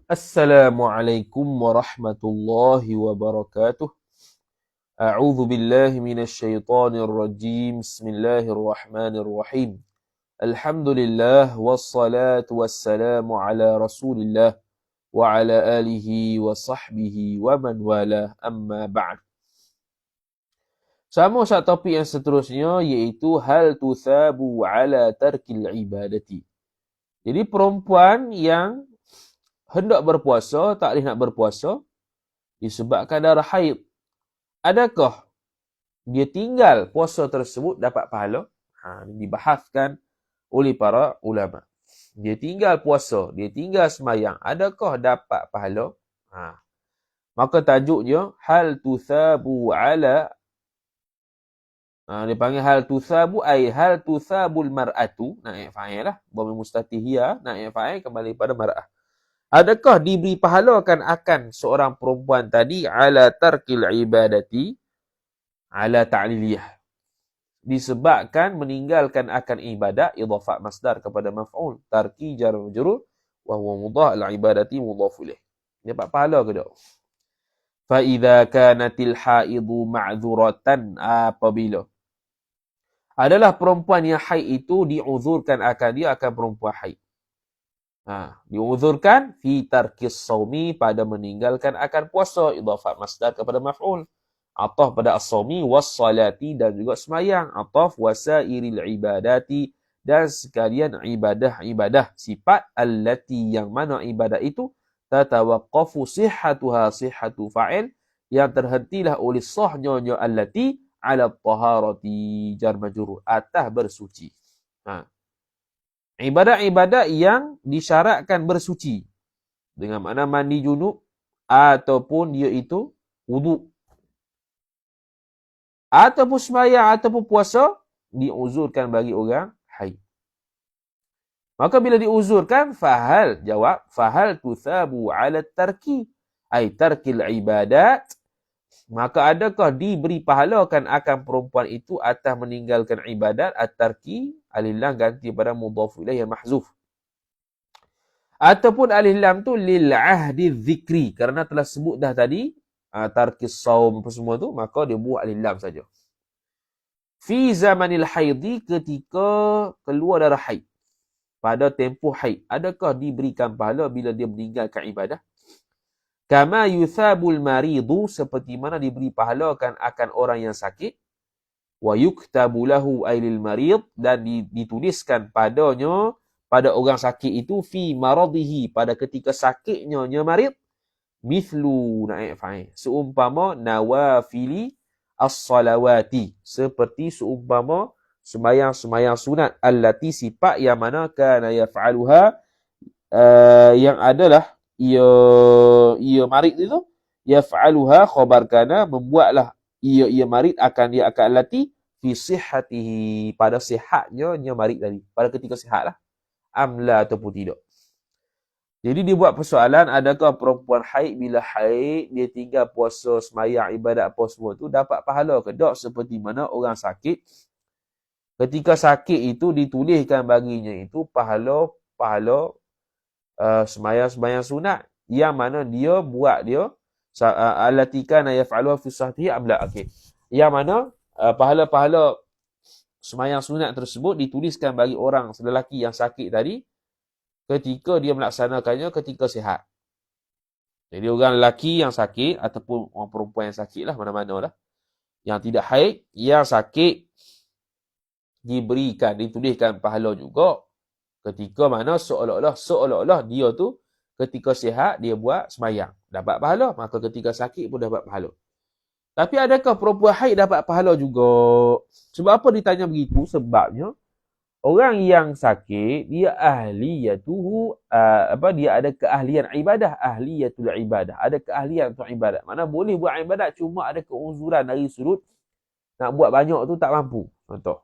Assalamualaikum warahmatullahi wabarakatuh. A'udzu billahi minasyaitonir rajim. Bismillahirrahmanirrahim. Alhamdulillah wassalatu wassalamu ala Rasulillah wa ala alihi wa sahbihi wa man wala amma ba'd. Sama satu topik yang seterusnya iaitu hal tuthabu ala tarkil ibadati. Jadi perempuan yang hendak berpuasa tak boleh nak berpuasa disebabkan darah haid. Adakah dia tinggal puasa tersebut dapat pahala? Dibahaskan oleh para ulama. Dia tinggal puasa, dia tinggal semayang, adakah dapat pahala? Maka tajuknya hal tuthabu ala dia panggil hal tuthabu ay hal tuthabul mar'atu, naik fa'il lah, dhamir mustatihiyah, naik fa'il kembali pada mar'ah. Adakah diberi pahalakan akan seorang perempuan tadi ala tarkil ibadati ala ta'liliyah, disebabkan meninggalkan akan ibadat, idhafat masdar kepada maf'ul, tarki jar majrur wa huwa mudhaf al ibadati mudhaf ilaih. Dia dapat pahala ke tak? Fa idza kanatil haidu ma'dzuratan, apabila adalah perempuan yang haid itu diuzurkan akan dia akan perempuan haid. Diuzurkan fi tarkis saumi, pada meninggalkan akan puasa, idhafat masdar kepada maf'ul, ataf pada as-saumi was-salati, dan juga semayang, ataf wasairil ibadati, dan sekalian ibadah-ibadah, sifat allati, yang mana ibadah itu tatawaqqafu sihhatuha, sihhatu fa'il, yang terhentilah oleh sahnya allati ala taharati jar majrur, atas bersuci. Ibadat-ibadat yang disyaratkan bersuci dengan makna mandi junub ataupun dia itu wuduk ataupun sembahyang ataupun puasa, diuzurkan bagi orang haid. Maka bila diuzurkan, fahal tuthabu ala tarki ay tarkil ibadat, maka adakah diberi pahalakan akan perempuan itu atas meninggalkan ibadat, at-tarki alif lam ganti pada mudhaf ilaih yang mahzuf, ataupun alif lam tu lil ahdi dzikri, kerana telah sebut dah tadi tarkis saum apa semua tu, maka dia buat alif lam saja. Fi zamanil haidi, ketika keluar darah haid, pada tempoh haid, adakah diberikan pahala bila dia meninggalkan ibadah? Kama yuthabul maridu, seperti mana diberi pahalakan akan orang yang sakit, wa yuktabu lahu ailil marid, dan dituliskan padanya, pada orang sakit itu, fi maradihi, pada ketika sakitnya marid, mithlu naik fa'il, seumpama nawafili as-salawati, seperti seumpama sembahyang-sembahyang sunat, allati, sifat yang mana kana yaf'aluha, yang adalah ia marid itu, yaf'aluha khabar kana, membuatlah ia marid akan dia akan allati fi sihhatihi, pada sihatnya marid tadi, pada ketika sihat lah, amla ataupun tidak. Jadi dia buat persoalan, adakah perempuan haid bila haid dia tinggal puasa, semayang, ibadat apa semua tu dapat pahala ke tak, seperti mana orang sakit ketika sakit itu dituliskan baginya itu pahala semayang sunat yang mana dia buat dia allati kana yaf'aluha fi sihhatihi amla. Okey, yang mana pahala-pahala semayang sunat tersebut dituliskan bagi orang lelaki yang sakit tadi ketika dia melaksanakannya ketika sihat. Jadi orang lelaki yang sakit ataupun orang perempuan yang sakit lah, mana-mana lah, yang tidak haid, yang sakit, dituliskan pahala juga ketika mana seolah-olah dia tu ketika sihat dia buat semayang, dapat pahala, maka ketika sakit pun dapat pahala. Tapi adakah perempuan haid dapat pahala juga? Sebab apa ditanya begitu? Sebabnya orang yang sakit dia ahliyatuhu, dia ada keahlian ibadah, ahliyatul ibadah, ada keahlian untuk ibadat. Mana boleh buat ibadat, cuma ada keuzuran dari sudut nak buat banyak tu tak mampu. Contoh.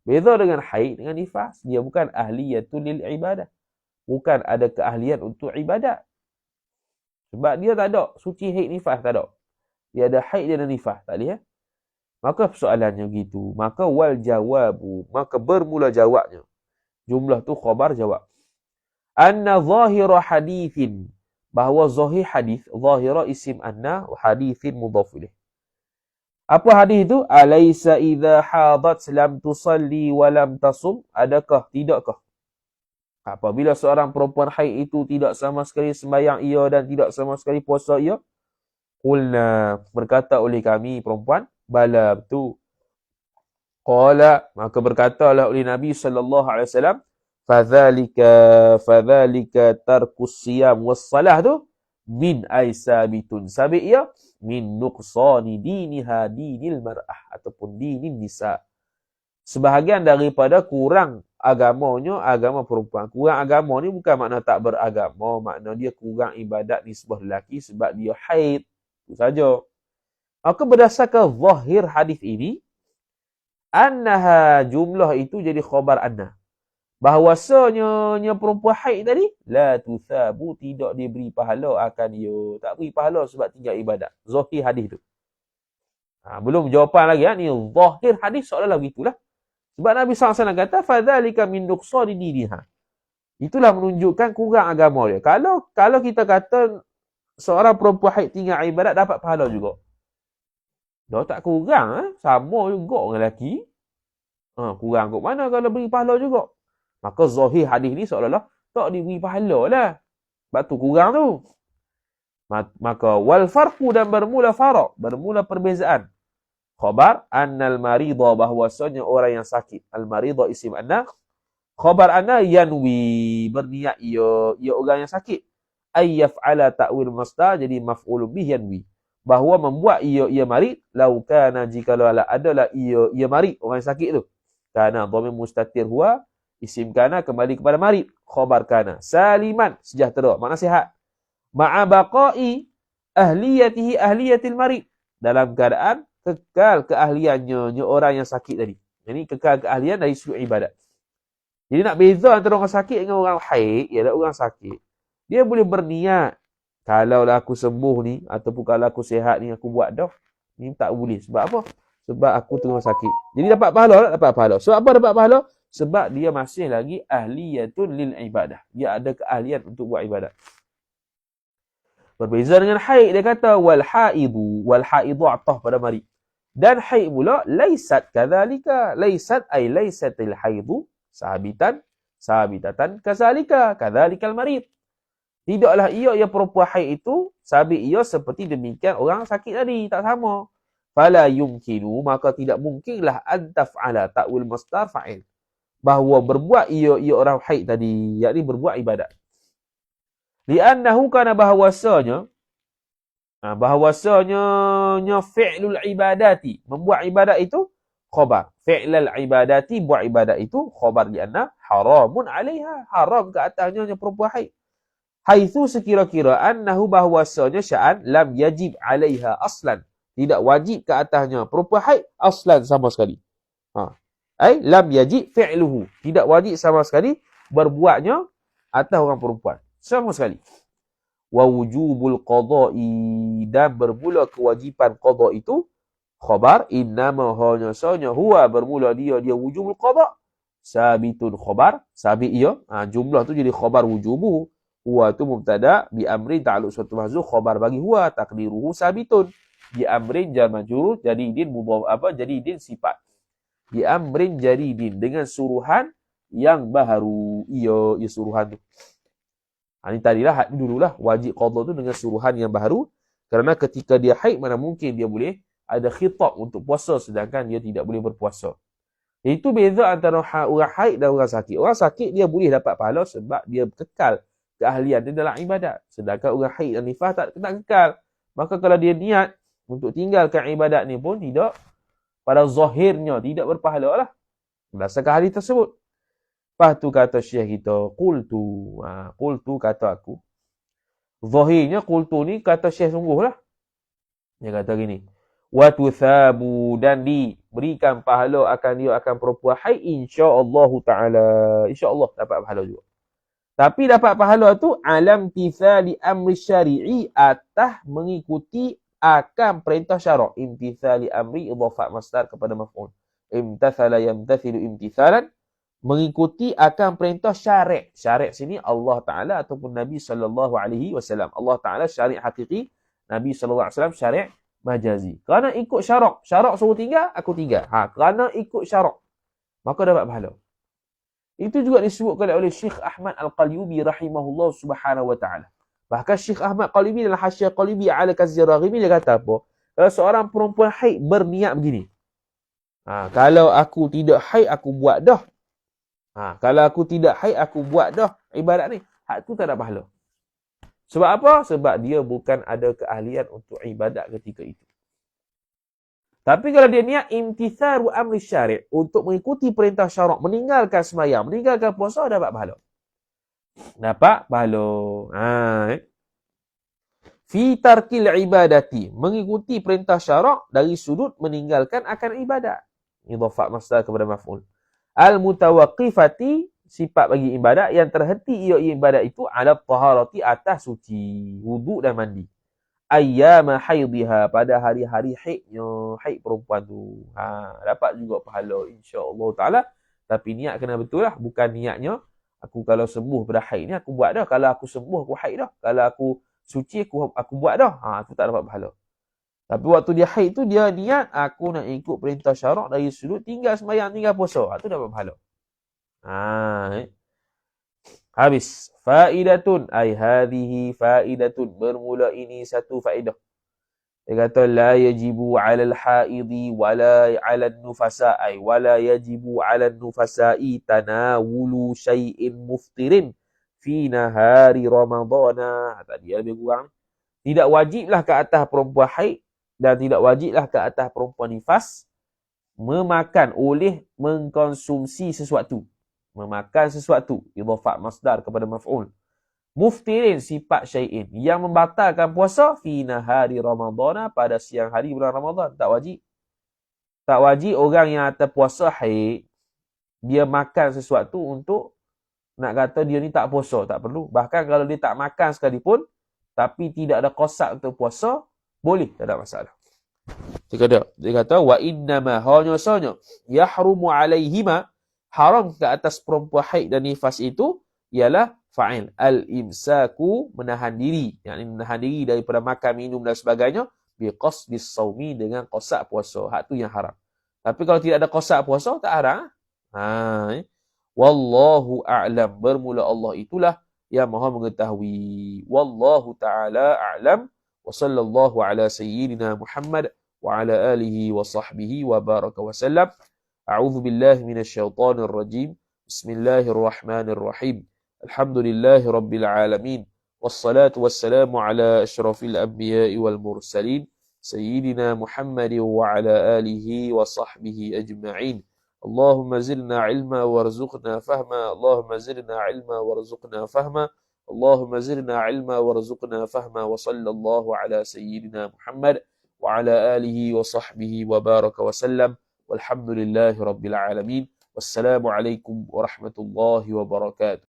Beza dengan haid dengan nifas, dia bukan ahliyatul lil ibadah. Bukan ada keahlian untuk ibadat. Sebab dia tak ada suci haid nifas, tak ada. Dia ada haid, dia ada nifas, tak boleh. Maka persoalannya gitu. Maka wal jawabu, maka bermula jawabnya. Jumlah tu khabar jawab. anna zahira hadithin, bahawa zahir hadis, zahira isim anna, hadithin mudhaf ilaih. Apa hadis itu? Alaysa idza hadat lam tusalli wa lam tasum? Adakah tidakkah apabila seorang perempuan haid itu tidak sama sekali sembahyang ia dan tidak sama sekali puasa ia? Qulna, berkata oleh kami perempuan, bala, betul. Qala, maka berkatalah oleh Nabi sallallahu alaihi wasallam, fadzalika tarkus siyam was salah tu min aisabitun sabiya min nuqsani diniha dinil mar'ah ataupun dinin nisa. Sebahagian daripada kurang agamanya agama perempuan. Kurang agama ni bukan makna tak beragama, makna dia kurang ibadat nisbah lelaki sebab dia haid. Itu saja. Maka berdasarkan zahir hadis ini, annaha, jumlah itu jadi khabar anna. Bahawasanya perempuan haid tadi, la tuthabu, tidak diberi pahala akan dia. Tak beri pahala sebab tinggal ibadat. Zahir hadis tu. Belum jawapan lagi. Ni zahir hadis seolah-olah begitulah. Sebab Nabi SAW kata, fadzalika min nuqsani diniha. Itulah menunjukkan kurang agama dia. Kalau kita kata seorang perempuan haid tinggal ibadat, dapat pahala juga. Dah tak kurang, sama juga dengan lelaki. Kurang kot mana kalau beri pahala juga. Maka zahir hadis ni seolah-olah tak diberi pahala lah. Sebab tu kurang tu. Maka wal farqu, dan bermula faraq, bermula perbezaan. Khabar annal marida, bahwasanya orang yang sakit. Al marida isim anna. Khabar anna yanwi, berniat ia orang yang sakit. Ay yaf'ala ta'wil masdar, jadi maf'ul bih yanwi. Bahawa membuat ia marid, lau kana, jikalau adalah ia marid, orang yang sakit tu. Kana dhamir mustatir huwa, isim kana kembali kepada marid. Khabar kana saliman, sejahtera, makna sihat. Ma'a baqai ahliyatihi ahliyatil marid, dalam keadaan kekal keahliannya orang yang sakit tadi. Jadi kekal keahlian dari sudut ibadat. Jadi nak beza antara orang sakit dengan orang haid, ialah orang sakit, dia boleh berniat, kalau lah aku sembuh ni, ataupun kalau aku sihat ni, aku buat dah. Ni tak boleh. Sebab apa? Sebab aku tengah sakit. Jadi dapat pahala tak? Dapat pahala. Sebab apa dapat pahala? Sebab dia masih lagi ahliyatun lil ibadah. Dia ada keahlian untuk buat ibadat. Berbeza dengan haid, dia kata wal haidu atah pada marid. Dan haid pula laisat kadzalika, laisat ay laisatil haidu sabitatan kadzalika kadzalikal marid. Tidaklah ia perempuan haid itu sabit ia seperti demikian orang sakit tadi, tak sama. Fala yumkinu, maka tidak mungkinlah an taf'ala ta'wil masdar fa'il, bahawa berbuat ia orang haid tadi, yakni berbuat ibadat. Li'annahu, kana bahawasanya fi'lul ibadati, membuat ibadat itu khabar. Fi'lul ibadati, buat ibadat itu khabar, li'anna haramun 'alaiha, haram ke atasnya perempuan haid. Haitsu, sekira-kira, annahu, bahawasanya sya'an lam yajib 'alaiha aslan, tidak wajib ke atasnya perempuan haid aslan sama sekali. Ai lam yajib fi'luhu, tidak wajib sama sekali berbuatnya atas orang perempuan sama sekali. Wa wujubul qada'i, dan bermula kewajipan qada itu khabar, innama, hanya sahaja, huwa, bermula dia wujubul qada, sabitun, khabar sabit ia, jumlah tu jadi khabar wujubu. Huwa tu mubtada, bi amrin ta'alluq suatu mahzuf, khabar bagi huwa, taqdiruhu sabitun, bi amrin jar majrur, jadi din mudhaf, jadi din sifat, bi amrin jaridin, dengan suruhan yang baharu. Ia suruhan tu. Ini tadilah dululah wajib qada tu dengan suruhan yang baharu, kerana ketika dia haid mana mungkin dia boleh ada khitab untuk puasa sedangkan dia tidak boleh berpuasa. Itu beza antara orang haid dan orang sakit. Orang sakit dia boleh dapat pahala sebab dia kekal keahlian dia dalam ibadat, sedangkan orang haid dan nifas tak kekal. Maka kalau dia niat untuk tinggalkan ibadat ni pun tidak, pada zahirnya tidak berpahala lah berdasarkan hadis tersebut. Lepas tu kata syekh kita, qultu kata aku. Zahirnya qultu ni kata syekh sungguh lah. Dia kata gini, wa tuthabu, dan diberikan pahala akan dia akan perempuan haid insya-Allah taala. Insya-Allah dapat pahala juga. Tapi dapat pahala tu alam tithali amri syari'i, atas mengikuti akan perintah syarak. Imtithali amri idhafat masdar kepada maf'ul. Imtathala yamtathilu imtithalan, mengikuti akan perintah syarik. Syarik sini Allah Ta'ala ataupun Nabi SAW. Allah Ta'ala syarik hakiki, Nabi SAW syarik majazi. Kerana ikut syarak. Syarak suruh tinggal, aku tinggal. Kerana ikut syarak, maka dapat pahala. Itu juga disebutkan oleh Syekh Ahmad Al-Qalyubi rahimahullah subhanahu wa ta'ala. Bahkan Syekh Ahmad Qalyubi dalam Hasyiah Qalyubi ala Kazir Raghimi, dia kata apa? Kalau seorang perempuan haid berniat begini. Kalau aku tidak haid, aku buat dah. Kalau aku tidak haid, aku buat dah ibadat ni. Hak tu tak ada pahala. Sebab apa? Sebab dia bukan ada keahlian untuk ibadat ketika itu. Tapi kalau dia niat imtitharu amri syari' untuk mengikuti perintah syarak, meninggalkan sembahyang, meninggalkan puasa, dapat pahala. Dapat pahala. Fi tarkil ibadati, mengikuti perintah syarak dari sudut meninggalkan akan ibadat. Idhafah masdar kepada maf'ul. Al-mutawaqqifati, sifat bagi ibadat yang terhenti ia ibadat itu ala taharati, atas suci, wuduk dan mandi. Ayyama haidhiha, pada hari-hari haidnya, haid perempuan tu. Dapat juga pahala insya-Allah taala. Tapi niat kena betul lah, bukan niatnya aku kalau sembuh pada haid ni aku buat dah. Kalau aku sembuh aku haid dah. Kalau aku suci aku buat dah. Tu tak dapat pahala. Tapi waktu dia haid tu dia niat aku nak ikut perintah syarak dari sudut tinggal sembahyang, tinggal puasa. Tu dapat pahala. Habis. Faidatun, ay hadhihi faidatun, bermula ini satu faedah. Dia kata la yajibu 'alal haidhi wala 'alan nufasa, ay wala yajibu 'alan nufasa'i tanawulu syai'in muftirin fi nahari ramadhana. Tadi lebih kurang. Tidak wajiblah ke atas perempuan haid dan tidak wajiblah ke atas perempuan nifas memakan oleh mengkonsumsi sesuatu. Memakan sesuatu, idhafah masdar kepada maf'ul. Muftirin, sifat syai'in, yang membatalkan puasa fi nahari ramadhana, pada siang hari bulan Ramadan. Tak wajib. Tak wajib orang yang atas puasa haid dia makan sesuatu untuk nak kata dia ni tak puasa. Tak perlu. Bahkan kalau dia tak makan sekalipun tapi tidak ada qasad untuk puasa, boleh, tak ada masalah. Dia kata wa innama, hanya sahnya yahrumu alaihima, haram ke atas perempuan haid dan nifas itu ialah fa'il al-imsaku, menahan diri, yakni menahan diri daripada makan, minum dan sebagainya, biqasdis saumi, dengan qasad puasa. Hak tu yang haram. Tapi kalau tidak ada qasad puasa tak haram. Wallahu a'lam, bermula Allah itulah yang Maha mengetahui. Wallahu ta'ala a'lam. Wa sallallahu ala sayyidina Muhammad wa ala alihi wa sahbihi wa baraka wa sallam. A'udzu billahi minasyaitonir rajim. Bismillahirrahmanirrahim. Alhamdulillahi rabbil alamin. Wassalatu wassalamu ala asyrafil anbiya'i wal mursalin. Sayyidina Muhammad wa ala alihi wa sahbihi ajma'in. Allahumma zidna ilma warzuqna fahma. Allahumma zidna ilma warzuqna fahma. Allahumma zidna ilma warzuqna fahma. Wa sallallahu ala sayyidina Muhammad wa ala alihi wa sahbihi wa baraka wa sallam. Walhamdulillahi rabbil alamin. Wassalamu alaikum warahmatullahi wabarakatuh.